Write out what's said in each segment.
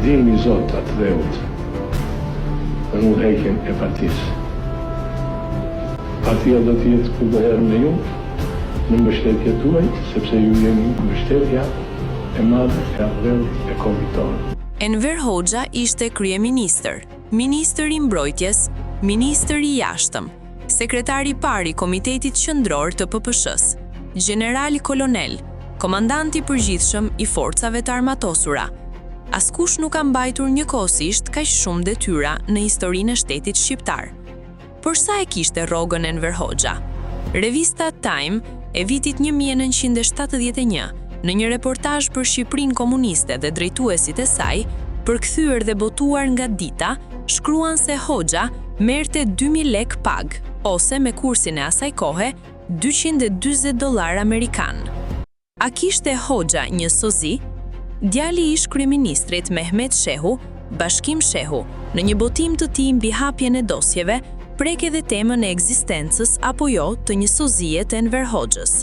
Dini Zot atë dheut për udhëheqjen e partisë. Partia do të jetë përdorur me ju në mbështetje tuaj, sepse ju jeni mbështetja e madhe e ardhërit e kombit tonë. Enver Hoxha ishte kryeministër, ministër i mbrojtjes, ministër i jashtëm, sekretari i parë i Komitetit Qendror të PPSH-s, general kolonel, komandanti i përgjithshëm i forcave të armatosura. Askush nuk ka mbajtur njëkohësisht kaq shumë detyra në historinë e shtetit shqiptar. Por sa e kishte rrogën Enver Hoxha? Revista Time e vitit 1971, në një reportazh për Shqipërinë komuniste dhe drejtuesit e saj, përkthyer dhe botuar nga Dita, shkruan se Hoxha merrte 2000 lek pag, ose me kursin e asaj kohe, $240 amerikan. A kishte Hoxha një sozi? Djali ish kryeministrit Mehmet Shehu, Bashkim Shehu, në një botim të tij mbi hapjen e dosjeve, prek edhe temën e ekzistencës apo jo të një sozie të Enver Hoxhës.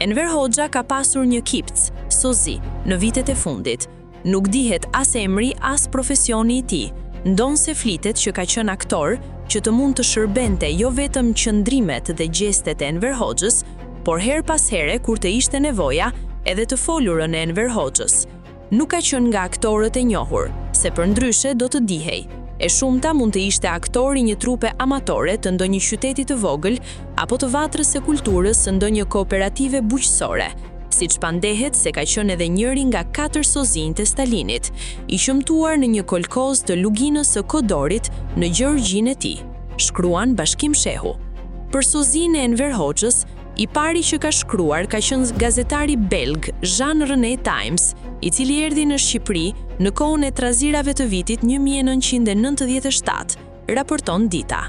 Enver Hoxha ka pasur një kipc, sozi, në vitet e fundit. Nuk dihet as emri as profesioni i tij, ndonse flitet që ka qenë aktor, që të mund të shërbente jo vetëm qëndrimet dhe gjestet e Enver Hoxhës, por her pas here kur të ishte nevoja, edhe të folurën e Enver Hoxhës. Nuk ka qenë nga aktorët e njohur, se përndryshe do të dihej. E shumta mund të ishte aktor i një trupe amatore të ndonjë qyteti të vogël apo të Vatrës së Kulturës së ndonjë kooperative bujqësore, siç pandehet se ka qenë edhe njëri nga 4 sozinjtë e Stalinit, i shëmtuar në një kolkoz të luginës së Kodorit në Gjeorgjinë e tij, shkruan Bashkim Shehu. Për sozinë e Enver Hoxhës, i pari që ka shkruar ka qenë gazetari belg Jean René Times, i cili erdhi në Shqipëri në kohën e trazirave të vitit 1997, raporton Dita.